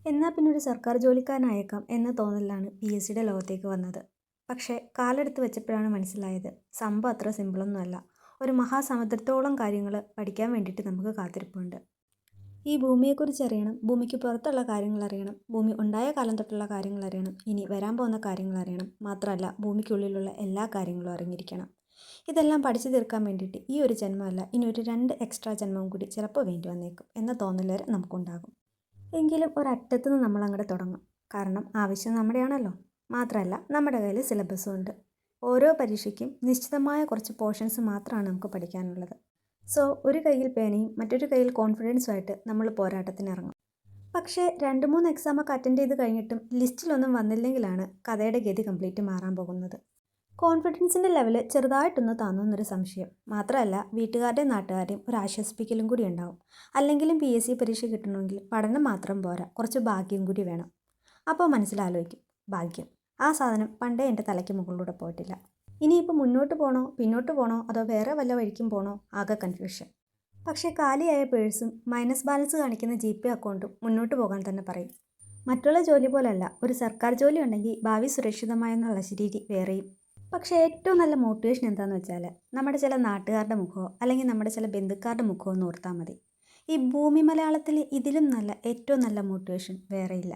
എന്നാൽ പിന്നെ ഒരു സർക്കാർ ജോലിക്കാരനായേക്കാം എന്ന തോന്നലിലാണ് PSCയുടെ ലോകത്തേക്ക് വന്നത്. പക്ഷേ കാലെടുത്ത് വെച്ചപ്പോഴാണ് മനസ്സിലായത് സംഭവം അത്ര സിമ്പിളൊന്നുമല്ല. ഒരു മഹാസമുദ്രത്തോളം കാര്യങ്ങൾ പഠിക്കാൻ വേണ്ടിയിട്ട് നമുക്ക് കാത്തിരിപ്പുണ്ട്. ഈ ഭൂമിയെക്കുറിച്ച് അറിയണം, ഭൂമിക്ക് പുറത്തുള്ള കാര്യങ്ങൾ അറിയണം, ഭൂമി ഉണ്ടായ കാലം തൊട്ടുള്ള കാര്യങ്ങൾ അറിയണം, ഇനി വരാൻ പോകുന്ന കാര്യങ്ങൾ അറിയണം, മാത്രമല്ല ഭൂമിക്കുള്ളിലുള്ള എല്ലാ കാര്യങ്ങളും അറിഞ്ഞിരിക്കണം. ഇതെല്ലാം പഠിച്ചു തീർക്കാൻ വേണ്ടിയിട്ട് ഈ ഒരു ജന്മമല്ല, ഇനി ഒരു 2 എക്സ്ട്രാ ജന്മവും കൂടി ചിലപ്പോൾ വേണ്ടി വന്നേക്കും എന്ന തോന്നൽ വരെ നമുക്കുണ്ടാകും. എങ്കിലും ഒരറ്റത്തു നിന്ന് നമ്മൾ അങ്ങോട്ട് തുടങ്ങും. കാരണം ആവശ്യം നമ്മുടെയാണല്ലോ. മാത്രമല്ല നമ്മുടെ കയ്യിൽ സിലബസും ഉണ്ട്. ഓരോ പരീക്ഷയ്ക്കും നിശ്ചിതമായ കുറച്ച് പോർഷൻസ് മാത്രമാണ് നമുക്ക് പഠിക്കാനുള്ളത്. സോ ഒരു കയ്യിൽ പേനയും മറ്റൊരു കയ്യിൽ കോൺഫിഡൻസുമായിട്ട് നമ്മൾ പോരാട്ടത്തിന് ഇറങ്ങും. പക്ഷേ 2-3 എക്സാമൊക്കെ അറ്റൻഡ് ചെയ്ത് കഴിഞ്ഞിട്ടും ലിസ്റ്റിലൊന്നും വന്നില്ലെങ്കിലാണ് കഥയുടെ ഗതി കംപ്ലീറ്റ് മാറാൻ പോകുന്നത്. കോൺഫിഡൻസിൻ്റെ ലെവൽ ചെറുതായിട്ടൊന്ന് താന്നുന്നൊരു സംശയം. മാത്രമല്ല വീട്ടുകാരുടെയും നാട്ടുകാരുടെയും ഒരു ആശ്വസിപ്പിക്കലും കൂടി ഉണ്ടാവും. അല്ലെങ്കിലും PSC പരീക്ഷ കിട്ടണമെങ്കിൽ പഠനം മാത്രം പോരാ, കുറച്ച് ഭാഗ്യം കൂടി വേണം. അപ്പോൾ മനസ്സിലാലോചിക്കും, ഭാഗ്യം ആ സാധനം പണ്ടേ എൻ്റെ തലയ്ക്ക് മുകളിലൂടെ പോയിട്ടില്ല. ഇനിയിപ്പോൾ മുന്നോട്ട് പോകണോ പിന്നോട്ട് പോകണോ അതോ വേറെ വല്ല വഴിക്കും പോകണോ, ആകെ കൺഫ്യൂഷൻ. പക്ഷേ കാലിയായ പേഴ്സും മൈനസ് ബാലൻസ് കാണിക്കുന്ന GPay അക്കൗണ്ടും മുന്നോട്ട് പോകാൻ തന്നെ പറയും. മറ്റുള്ള ജോലി പോലല്ല, ഒരു സർക്കാർ ജോലി ഉണ്ടെങ്കിൽ ഭാവി സുരക്ഷിതമായെന്നുള്ള ശരീരി വേറെയും. പക്ഷേ ഏറ്റവും നല്ല മോട്ടിവേഷൻ എന്താണെന്ന് വെച്ചാൽ നമ്മുടെ ചില നാട്ടുകാരുടെ മുഖമോ അല്ലെങ്കിൽ നമ്മുടെ ചില ബന്ധുക്കാരുടെ മുഖമോ ഒന്ന് ഓർത്താൽ മതി. ഈ ഭൂമി മലയാളത്തിൽ ഇതിലും നല്ല ഏറ്റവും നല്ല മോട്ടിവേഷൻ വേറെയില്ല.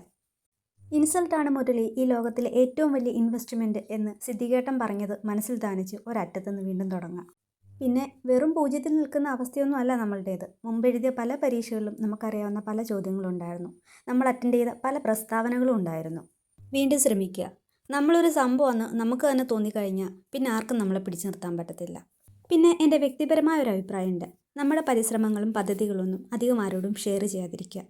ഇൻസൾട്ടാണ് മുരളി ഈ ലോകത്തിലെ ഏറ്റവും വലിയ ഇൻവെസ്റ്റ്മെൻറ്റ് എന്ന് സിദ്ദിഖേട്ടൻ പറഞ്ഞത് മനസ്സിൽ ധാനിച്ച് ഒരറ്റത്തുനിന്ന് വീണ്ടും തുടങ്ങാം. പിന്നെ വെറും 0-ൽ നിൽക്കുന്ന അവസ്ഥയൊന്നും അല്ല നമ്മളുടേത്. മുമ്പെഴുതിയ പല പരീക്ഷകളിലും നമുക്കറിയാവുന്ന പല ചോദ്യങ്ങളും ഉണ്ടായിരുന്നു. നമ്മൾ അറ്റൻഡ് ചെയ്ത പല പ്രസ്താവനകളും ഉണ്ടായിരുന്നു. വീണ്ടും ശ്രമിക്കുക. നമ്മളൊരു സംഭവമെന്ന് നമുക്ക് തന്നെ തോന്നിക്കഴിഞ്ഞാൽ പിന്നെ ആർക്കും നമ്മളെ പിടിച്ചു നിർത്താൻ പറ്റത്തില്ല. പിന്നെ എൻ്റെ വ്യക്തിപരമായ ഒരു അഭിപ്രായമുണ്ട്. നമ്മുടെ പരിശ്രമങ്ങളും പദ്ധതികളൊന്നും അധികം ആരോടും ഷെയർ ചെയ്യാതിരിക്കുക.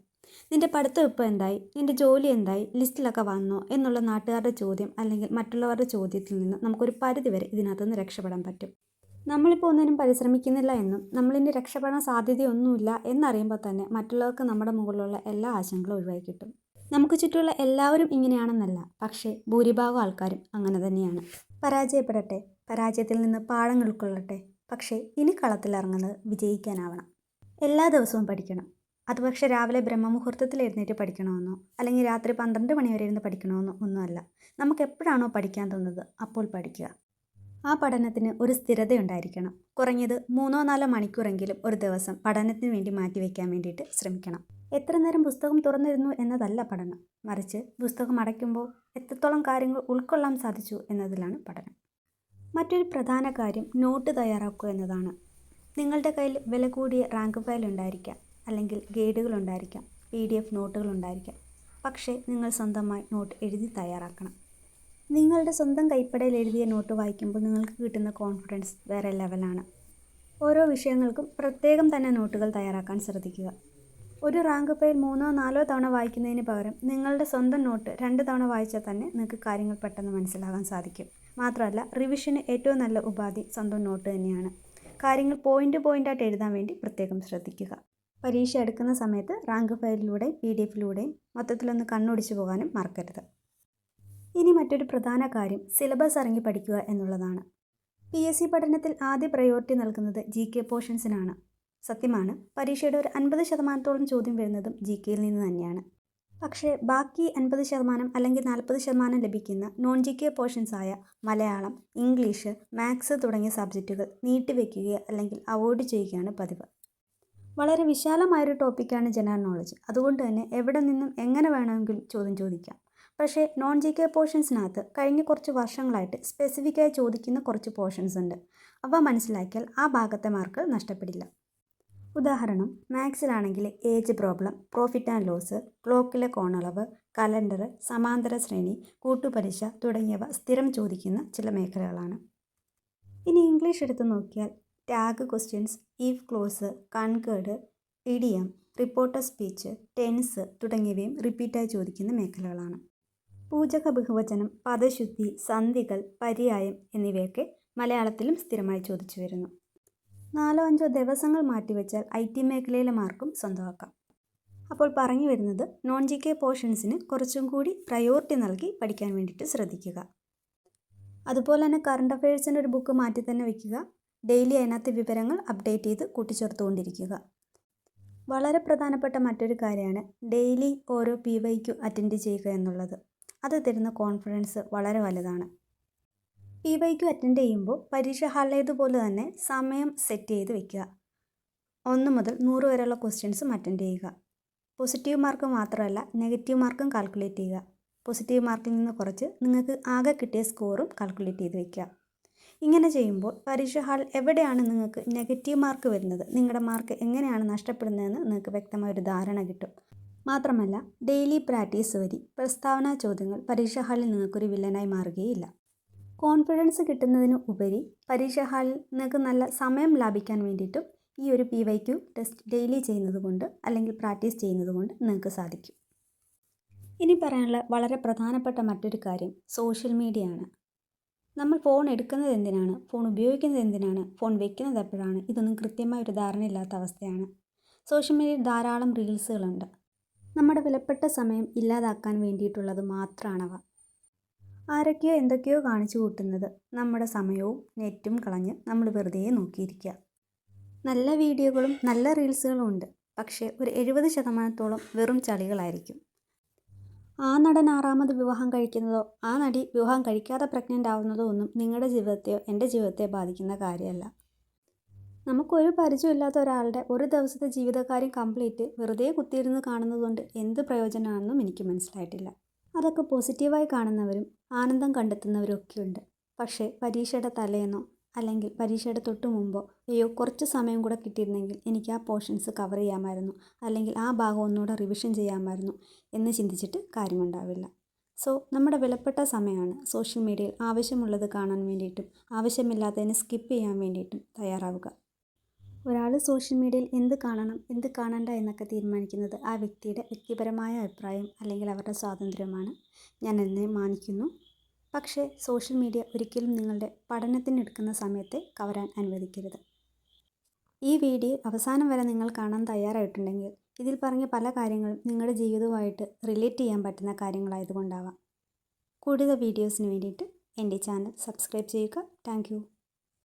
നിൻ്റെ പഠിത്തം ഇപ്പോൾ എന്തായി, നിൻ്റെ ജോലി എന്തായി, ലിസ്റ്റിലൊക്കെ വന്നോ എന്നുള്ള നാട്ടുകാരുടെ ചോദ്യം അല്ലെങ്കിൽ മറ്റുള്ളവരുടെ ചോദ്യത്തിൽ നിന്ന് നമുക്കൊരു പരിധിവരെ ഇതിനകത്തുനിന്ന് രക്ഷപ്പെടാൻ പറ്റും. നമ്മളിപ്പോൾ ഒന്നിനും പരിശ്രമിക്കുന്നില്ല എന്നും നമ്മളിനി രക്ഷപ്പെടാൻ സാധ്യതയൊന്നുമില്ല എന്നറിയുമ്പോൾ തന്നെ മറ്റുള്ളവർക്ക് നമ്മുടെ മുകളിലുള്ള എല്ലാ ആശങ്കകളും ഒഴിവായി കിട്ടും. നമുക്ക് ചുറ്റുമുള്ള എല്ലാവരും ഇങ്ങനെയാണെന്നല്ല, പക്ഷേ ഭൂരിഭാഗം ആൾക്കാരും അങ്ങനെ തന്നെയാണ്. പരാജയപ്പെടട്ടെ, പരാജയത്തിൽ നിന്ന് പാഠങ്ങൾ ഉൾക്കൊള്ളട്ടെ. പക്ഷേ ഇനി കളത്തിലിറങ്ങുന്നത് വിജയിക്കാനാവണം. എല്ലാ ദിവസവും പഠിക്കണം. അത് പക്ഷേ രാവിലെ ബ്രഹ്മമുഹൂർത്തത്തിൽ എഴുന്നേറ്റ് പഠിക്കണമെന്നോ അല്ലെങ്കിൽ രാത്രി 12 മണി വരെ ഇരുന്ന് പഠിക്കണമെന്നോ ഒന്നുമല്ല. നമുക്ക് എപ്പോഴാണോ പഠിക്കാൻ തോന്നുന്നത് അപ്പോൾ പഠിക്കുക. ആ പഠനത്തിന് ഒരു സ്ഥിരതയുണ്ടായിരിക്കണം. കുറഞ്ഞത് 3-4 മണിക്കൂറെങ്കിലും ഒരു ദിവസം പഠനത്തിന് വേണ്ടി മാറ്റിവെക്കാൻ വേണ്ടിയിട്ട് ശ്രമിക്കണം. എത്ര നേരം പുസ്തകം തുറന്നിരുന്നു എന്നതല്ല പഠനം, മറിച്ച് പുസ്തകം അടയ്ക്കുമ്പോൾ എത്രത്തോളം കാര്യങ്ങൾ ഉൾക്കൊള്ളാൻ സാധിച്ചു എന്നതിലാണ് പഠനം. മറ്റൊരു പ്രധാന കാര്യം നോട്ട് തയ്യാറാക്കുക എന്നതാണ്. നിങ്ങളുടെ കയ്യിൽ വില കൂടിയ റാങ്ക് ഫയൽ ഉണ്ടായിരിക്കാം, അല്ലെങ്കിൽ ഗൈഡുകളുണ്ടായിരിക്കാം, PDF നോട്ടുകളുണ്ടായിരിക്കാം. പക്ഷേ നിങ്ങൾ സ്വന്തമായി നോട്ട് എഴുതി തയ്യാറാക്കണം. നിങ്ങളുടെ സ്വന്തം കൈപ്പടയിൽ എഴുതിയ നോട്ട് വായിക്കുമ്പോൾ നിങ്ങൾക്ക് കിട്ടുന്ന കോൺഫിഡൻസ് വേറെ ലെവലാണ്. ഓരോ വിഷയങ്ങൾക്കും പ്രത്യേകം തന്നെ നോട്ടുകൾ തയ്യാറാക്കാൻ ശ്രദ്ധിക്കുക. ഒരു റാങ്ക് ഫയൽ 3-4 തവണ വായിക്കുന്നതിന് പകരം നിങ്ങളുടെ സ്വന്തം നോട്ട് 2 തവണ വായിച്ചാൽ തന്നെ നിങ്ങൾക്ക് കാര്യങ്ങൾ പെട്ടെന്ന് മനസ്സിലാകാൻ സാധിക്കും. മാത്രമല്ല റിവിഷന് ഏറ്റവും നല്ല ഉപാധി സ്വന്തം നോട്ട് തന്നെയാണ്. കാര്യങ്ങൾ പോയിൻ്റായിട്ട് എഴുതാൻ വേണ്ടി പ്രത്യേകം ശ്രദ്ധിക്കുക. പരീക്ഷ എടുക്കുന്ന സമയത്ത് റാങ്ക് ഫയലിലൂടെയും PDF-ലൂടെയും മൊത്തത്തിലൊന്ന് കണ്ണോടിച്ചു പോകാനും മറക്കരുത്. ഇനി മറ്റൊരു പ്രധാന കാര്യം സിലബസ് ഇറങ്ങി പഠിക്കുക എന്നുള്ളതാണ്. PSC പഠനത്തിൽ ആദ്യ പ്രയോറിറ്റി നൽകുന്നത് GK പോർഷൻസിനാണ്. സത്യമാണ്, പരീക്ഷയുടെ ഒരു 50% ചോദ്യം വരുന്നതും GKയിൽ നിന്ന് തന്നെയാണ്. പക്ഷേ ബാക്കി 50% അല്ലെങ്കിൽ 40% ലഭിക്കുന്ന നോൺ GK പോർഷൻസായ മലയാളം, ഇംഗ്ലീഷ്, മാത്സ് തുടങ്ങിയ സബ്ജക്റ്റുകൾ നീട്ടിവെക്കുകയോ അല്ലെങ്കിൽ അവോയ്ഡ് ചെയ്യുകയാണ് പതിവ്. വളരെ വിശാലമായൊരു ടോപ്പിക്കാണ് ജനറൽ നോളജ്. അതുകൊണ്ട് തന്നെ എവിടെ നിന്നും എങ്ങനെ വേണമെങ്കിലും ചോദ്യം ചോദിക്കാം. പക്ഷേ നോൺ GK പോർഷൻസിനകത്ത് കഴിഞ്ഞ കുറച്ച് വർഷങ്ങളായിട്ട് സ്പെസിഫിക്കായി ചോദിക്കുന്ന കുറച്ച് പോർഷൻസ് ഉണ്ട്. അവ മനസ്സിലാക്കിയാൽ ആ ഭാഗത്തെ മാർക്ക് നഷ്ടപ്പെടില്ല. ഉദാഹരണം, മാത്സിലാണെങ്കിൽ age problem, profit and loss, ക്ലോക്കിലെ കോണളവ്, കലണ്ടർ, സമാന്തര ശ്രേണി, കൂട്ടുപലിശ തുടങ്ങിയവ സ്ഥിരം ചോദിക്കുന്ന ചില മേഖലകളാണ്. ഇനി ഇംഗ്ലീഷ് എടുത്ത് നോക്കിയാൽ tag questions, if clause, concord, idiom, reporter speech, tense തുടങ്ങിയവയും റിപ്പീറ്റായി ചോദിക്കുന്ന മേഖലകളാണ്. പൂജക ബഹുവചനം, പദശുദ്ധി, സന്ധികൾ, പര്യായം എന്നിവയൊക്കെ മലയാളത്തിലും സ്ഥിരമായി ചോദിച്ചു വരുന്നു. 4-5 ദിവസങ്ങൾ മാറ്റിവെച്ചാൽ IT മേഖലയിലെ മാർക്കും സ്വന്തമാക്കാം. അപ്പോൾ പറഞ്ഞു വരുന്നത് നോൺ GK പോർഷൻസിന് കുറച്ചും കൂടി പ്രയോറിറ്റി നൽകി പഠിക്കാൻ വേണ്ടിയിട്ട് ശ്രദ്ധിക്കുക. അതുപോലെ തന്നെ കറണ്ട് അഫയേഴ്സിന് ഒരു ബുക്ക് മാറ്റി തന്നെ വയ്ക്കുക. ഡെയിലി അതിനകത്ത് വിവരങ്ങൾ അപ്ഡേറ്റ് ചെയ്ത് കൂട്ടിച്ചേർത്തുകൊണ്ടിരിക്കുക. വളരെ പ്രധാനപ്പെട്ട മറ്റൊരു കാര്യമാണ് ഡെയിലി ഓരോ PYQ അറ്റൻഡ് ചെയ്യുക എന്നുള്ളത്. അത് തരുന്ന കോൺഫിഡൻസ് വളരെ വലുതാണ്. PYQ അറ്റൻഡ് ചെയ്യുമ്പോൾ പരീക്ഷ ഹാളിലേതുപോലെ തന്നെ സമയം സെറ്റ് ചെയ്ത് വെക്കുക. 1 മുതൽ 100 വരെയുള്ള ക്വസ്റ്റ്യൻസും അറ്റൻഡ് ചെയ്യുക. പോസിറ്റീവ് മാർക്ക് മാത്രമല്ല നെഗറ്റീവ് മാർക്കും കാൽക്കുലേറ്റ് ചെയ്യുക. പോസിറ്റീവ് മാർക്കിൽ നിന്ന് കുറച്ച് നിങ്ങൾക്ക് ആകെ കിട്ടിയ സ്കോറും കാൽക്കുലേറ്റ് ചെയ്ത് വയ്ക്കുക. ഇങ്ങനെ ചെയ്യുമ്പോൾ പരീക്ഷ ഹാൾ എവിടെയാണ് നിങ്ങൾക്ക് നെഗറ്റീവ് മാർക്ക് വരുന്നത്, നിങ്ങളുടെ മാർക്ക് എങ്ങനെയാണ് നഷ്ടപ്പെടുന്നതെന്ന് നിങ്ങൾക്ക് വ്യക്തമായൊരു ധാരണ കിട്ടും. മാത്രമല്ല ഡെയിലി പ്രാക്ടീസ് വഴി പ്രസ്താവനാ ചോദ്യങ്ങൾ പരീക്ഷ ഹാളിൽ നിങ്ങൾക്കൊരു വില്ലനായി മാറുകയില്ല. കോൺഫിഡൻസ് കിട്ടുന്നതിന് ഉപരി പരീക്ഷ ഹാളിൽ നിങ്ങൾക്ക് നല്ല സമയം ലാഭിക്കാൻ വേണ്ടിയിട്ടും ഈ ഒരു PYQ ടെസ്റ്റ് ഡെയിലി ചെയ്യുന്നത് കൊണ്ട് അല്ലെങ്കിൽ പ്രാക്ടീസ് ചെയ്യുന്നത് കൊണ്ട് നിങ്ങൾക്ക് സാധിക്കും. ഇനി പറയാനുള്ള വളരെ പ്രധാനപ്പെട്ട മറ്റൊരു കാര്യം സോഷ്യൽ മീഡിയ ആണ്. നമ്മൾ ഫോൺ എടുക്കുന്നത് എന്തിനാണ്, ഫോൺ ഉപയോഗിക്കുന്നത് എന്തിനാണ്, ഫോൺ വെക്കുന്നത് എപ്പോഴാണ്, ഇതൊന്നും കൃത്യമായ ഒരു ധാരണയില്ലാത്ത അവസ്ഥയാണ്. സോഷ്യൽ മീഡിയയിൽ ധാരാളം റീൽസുകളുണ്ട്. നമ്മുടെ വിലപ്പെട്ട സമയം ഇല്ലാതാക്കാൻ വേണ്ടിയിട്ടുള്ളത് മാത്രമാണവ. ആരൊക്കെയോ എന്തൊക്കെയോ കാണിച്ചു കൂട്ടുന്നത് നമ്മുടെ സമയവും നെറ്റും കളഞ്ഞ് നമ്മൾ വെറുതെ നോക്കിയിരിക്കുക. നല്ല വീഡിയോകളും നല്ല റീൽസുകളും ഉണ്ട്, പക്ഷേ ഒരു 70% വെറും ചളികളായിരിക്കും. ആ നടൻ 6ാമത് വിവാഹം കഴിക്കുന്നതോ ആ നടി വിവാഹം കഴിക്കാതെ പ്രഗ്നൻ്റ് ആവുന്നതോ ഒന്നും നിങ്ങളുടെ ജീവിതത്തെയോ എൻ്റെ ജീവിതത്തെയോ ബാധിക്കുന്ന കാര്യമല്ല. നമുക്കൊരു പരിചയമില്ലാത്ത ഒരാളുടെ ഒരു ദിവസത്തെ ജീവിതകാര്യം കംപ്ലീറ്റ് വെറുതെ കുത്തിയിരുന്ന് കാണുന്നതുകൊണ്ട് എന്ത് പ്രയോജനമാണെന്നും എനിക്ക് മനസ്സിലായിട്ടില്ല. അതൊക്കെ പോസിറ്റീവായി കാണുന്നവരും ആനന്ദം കണ്ടെത്തുന്നവരും ഒക്കെയുണ്ട്. പക്ഷേ പരീക്ഷയുടെ തലേന്നോ അല്ലെങ്കിൽ പരീക്ഷയുടെ തൊട്ട് മുമ്പോ അയ്യോ കുറച്ച് സമയം കൂടെ കിട്ടിയിരുന്നെങ്കിൽ എനിക്ക് ആ പോർഷൻസ് കവർ ചെയ്യാമായിരുന്നു, അല്ലെങ്കിൽ ആ ഭാഗം ഒന്നുകൂടെ റിവിഷൻ ചെയ്യാമായിരുന്നു എന്ന് ചിന്തിച്ചിട്ട് കാര്യമുണ്ടാവില്ല. സോ നമ്മുടെ വിലപ്പെട്ട സമയമാണ് സോഷ്യൽ മീഡിയയിൽ ആവശ്യമുള്ളത് കാണാൻ വേണ്ടിയിട്ടും ആവശ്യമില്ലാത്തതിന് സ്കിപ്പ് ചെയ്യാൻ വേണ്ടിയിട്ടും തയ്യാറാവുക. ഒരാൾ സോഷ്യൽ മീഡിയയിൽ എന്ത് കാണണം എന്ത് കാണണ്ട എന്നൊക്കെ തീരുമാനിക്കുന്നത് ആ വ്യക്തിയുടെ വ്യക്തിപരമായ അഭിപ്രായം അല്ലെങ്കിൽ അവരുടെ സ്വാതന്ത്ര്യമാണ്. ഞാൻ അതിനെ മാനിക്കുന്നു. പക്ഷേ സോഷ്യൽ മീഡിയ ഒരിക്കലും നിങ്ങളുടെ പഠനത്തിനെടുക്കുന്ന സമയത്തെ കവരാൻ അനുവദിക്കരുത്. ഈ വീഡിയോ അവസാനം വരെ നിങ്ങൾ കാണാൻ തയ്യാറായിട്ടുണ്ടെങ്കിൽ ഇതിൽ പറഞ്ഞ പല കാര്യങ്ങളും നിങ്ങളുടെ ജീവിതവുമായിട്ട് റിലേറ്റ് ചെയ്യാൻ പറ്റുന്ന കാര്യങ്ങളായതുകൊണ്ടാവാം. കൂടുതൽ വീഡിയോസിന് വേണ്ടിയിട്ട് എൻ്റെ ചാനൽ സബ്സ്ക്രൈബ് ചെയ്യുക. Thank you.